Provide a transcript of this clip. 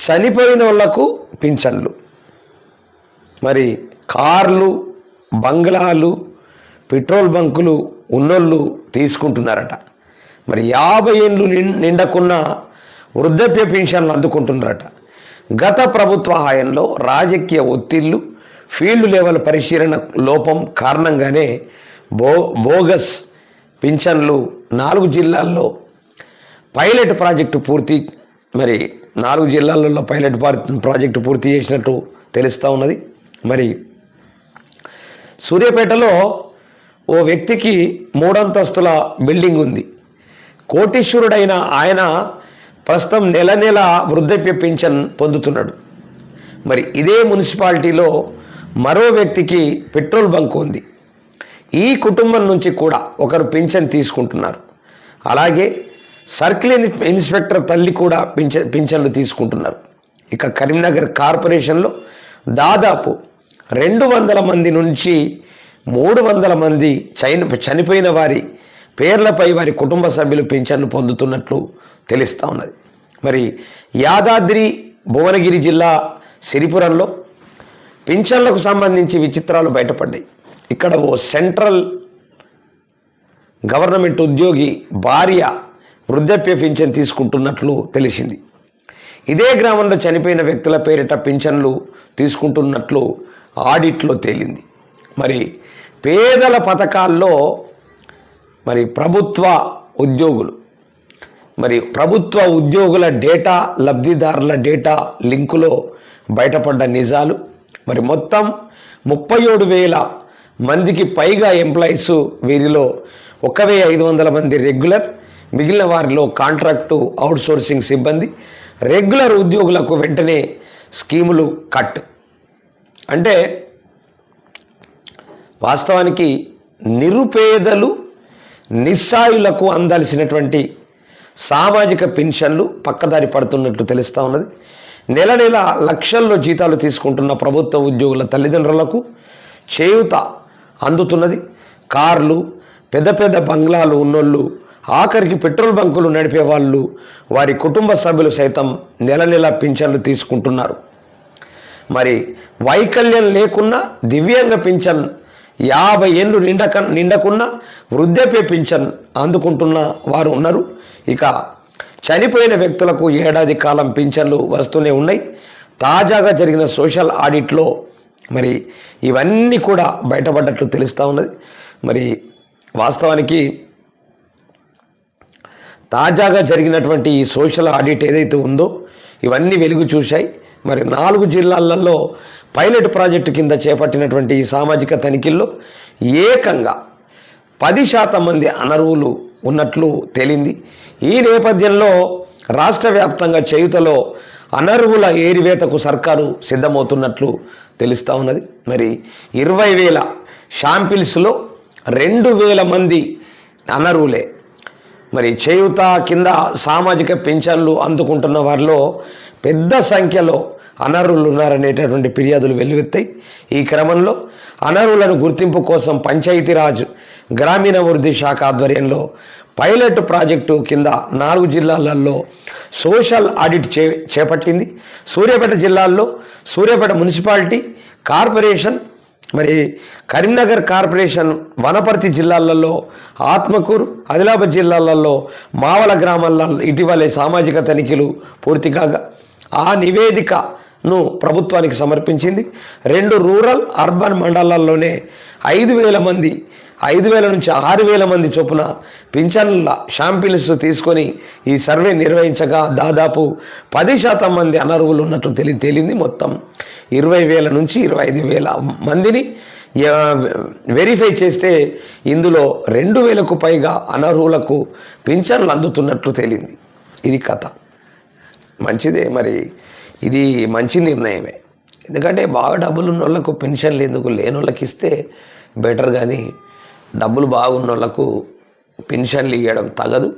చనిపోయిన వాళ్లకు పింఛన్లు, మరి కార్లు, బంగ్లాలు, పెట్రోల్ బంకులు ఉన్నోళ్ళు తీసుకుంటున్నారట. మరి 50 ఏళ్ళు నిండకున్న వృద్ధాప్య పెన్షన్లు అందుకుంటున్నారట. గత ప్రభుత్వ హయాంలో రాజకీయ ఒత్తిళ్లు, ఫీల్డ్ లెవెల్ పరిశీలన లోపం కారణంగానే బోగస్ పింఛన్లు 4 జిల్లాల్లో పైలట్ ప్రాజెక్టు పూర్తి, మరి 4 జిల్లాలలో పైలట్ ప్రాజెక్టు పూర్తి చేసినట్టు తెలుస్తూ ఉన్నది. మరి సూర్యాపేటలో ఓ వ్యక్తికి 3 అంతస్తుల బిల్డింగ్ ఉంది. కోటీశ్వరుడైన ఆయన ప్రస్తుతం నెల నెల వృద్ధాప్య పింఛన్ పొందుతున్నాడు. మరి ఇదే మున్సిపాలిటీలో మరో వ్యక్తికి పెట్రోల్ బంక్ ఉంది. ఈ కుటుంబం నుంచి కూడా ఒకరు పింఛన్ తీసుకుంటున్నారు. అలాగే సర్కిల్ ఇన్స్పెక్టర్ తల్లి కూడా పింఛన్లు తీసుకుంటున్నారు. ఇక కరీంనగర్ కార్పొరేషన్లో దాదాపు 200 మంది నుంచి 300 మంది చనిపోయిన వారి పేర్లపై వారి కుటుంబ సభ్యులు పింఛన్లు పొందుతున్నట్లు తెలుస్తూ ఉన్నది. మరి యాదాద్రి భువనగిరి జిల్లా సిరిపురంలో పింఛన్లకు సంబంధించి విచిత్రాలు బయటపడ్డాయి. ఇక్కడ ఓ సెంట్రల్ గవర్నమెంట్ ఉద్యోగి భార్య వృద్ధాప్య పింఛన్ తీసుకుంటున్నట్లు తెలిసింది. ఇదే గ్రామంలో చనిపోయిన వ్యక్తుల పేరిట పింఛన్లు తీసుకుంటున్నట్లు ఆడిట్లో తేలింది. మరి పేదల పథకాల్లో మరి ప్రభుత్వ ఉద్యోగుల డేటా, లబ్ధిదారుల డేటా లింకులో బయటపడ్డ నిజాలు. మరి మొత్తం 37,000 మందికి పైగా ఎంప్లాయీస్, వీరిలో 1,500 మంది రెగ్యులర్, మిగిలిన వారిలో కాంట్రాక్టు అవుట్సోర్సింగ్ సిబ్బంది. రెగ్యులర్ ఉద్యోగులకు వెంటనే స్కీములు కట్. అంటే వాస్తవానికి నిరుపేదలు, నిస్సాయులకు అందాల్సినటువంటి సామాజిక పెన్షన్లు పక్కదారి పడుతున్నట్లు తెలుస్తూ ఉన్నది. నెల నెల లక్షల్లో జీతాలు తీసుకుంటున్న ప్రభుత్వ ఉద్యోగుల తల్లిదండ్రులకు చేయూత అందుతున్నది. కార్లు, పెద్ద పెద్ద బంగ్లాలు ఉన్నోళ్ళు, ఆఖరికి పెట్రోల్ బంకులు నడిపే వాళ్ళు, వారి కుటుంబ సభ్యులు సైతం నెల నెల పింఛన్లు తీసుకుంటున్నారు. మరి వైకల్యం లేకున్నా దివ్యాంగ పింఛన్, 50 ఏళ్ళు నిండకున్న వృద్ధాప్య పింఛన్ అందుకుంటున్న వారు ఉన్నారు. ఇక చనిపోయిన వ్యక్తులకు ఏడాది కాలం పింఛన్లు వస్తూనే ఉన్నాయి. తాజాగా జరిగిన సోషల్ ఆడిట్లో మరి ఇవన్నీ కూడా బయటపడ్డట్లు తెలుస్తూ ఉన్నది. మరి వాస్తవానికి తాజాగా జరిగినటువంటి ఈ సోషల్ ఆడిట్ ఏదైతే ఉందో ఇవన్నీ వెలుగు చూశాయి. మరి 4 జిల్లాలలో పైలట్ ప్రాజెక్టు కింద చేపట్టినటువంటి ఈ సామాజిక తనిఖీల్లో ఏకంగా 10% మంది అనర్హులు ఉన్నట్లు తేలింది. ఈ నేపథ్యంలో రాష్ట్ర వ్యాప్తంగా చేయూతలో అనర్హుల ఏరివేతకు సర్కారు సిద్ధమవుతున్నట్లు తెలుస్తూ ఉన్నది. మరి 20,000 శాంపిల్స్లో 2,000 మంది అనర్హులే. మరి చేయూత కింద సామాజిక పెన్షన్లు అందుకుంటున్న వారిలో పెద్ద సంఖ్యలో అనర్హులు ఉన్నారనేటటువంటి ఫిర్యాదులు వెల్లువెత్తాయి. ఈ క్రమంలో అనర్హులను గుర్తింపు కోసం పంచాయతీరాజ్ గ్రామీణాభివృద్ధి శాఖ ఆధ్వర్యంలో పైలట్ ప్రాజెక్టు కింద 4 జిల్లాలలో సోషల్ ఆడిట్ చేపట్టింది. సూర్యాపేట జిల్లాల్లో సూర్యాపేట మున్సిపాలిటీ కార్పొరేషన్, మరి కరీంనగర్ కార్పొరేషన్, వనపర్తి జిల్లాలలో ఆత్మకూరు, ఆదిలాబాద్ జిల్లాలలో మావల గ్రామాలలో ఇటీవలే సామాజిక తనిఖీలు పూర్తి కాగా ఆ నివేదికను ప్రభుత్వానికి సమర్పించింది. 2 రూరల్ అర్బన్ మండలాల్లోనే 5,000 మంది, 5,000 నుంచి 6,000 మంది చొప్పున పింఛన్ల శాంపిల్స్ తీసుకొని ఈ సర్వే నిర్వహించగా దాదాపు 10% మంది అనర్హులు ఉన్నట్టు తేలింది. మొత్తం 20,000 నుంచి 25,000 మందిని వెరిఫై చేస్తే ఇందులో 2,000కు పైగా అనర్హులకు పింఛన్లు అందుతున్నట్లు తేలింది. ఇది కథ. మంచిదే, మరి ఇది మంచి నిర్ణయమే. ఎందుకంటే బాగా డబ్బులు ఉన్న వాళ్ళకు పెన్షన్లు ఎందుకు, లేని వాళ్ళకి ఇస్తే బెటర్. కానీ డబ్బులు బాగున్న వాళ్ళకు పెన్షన్లు ఇవ్వడం తగదు.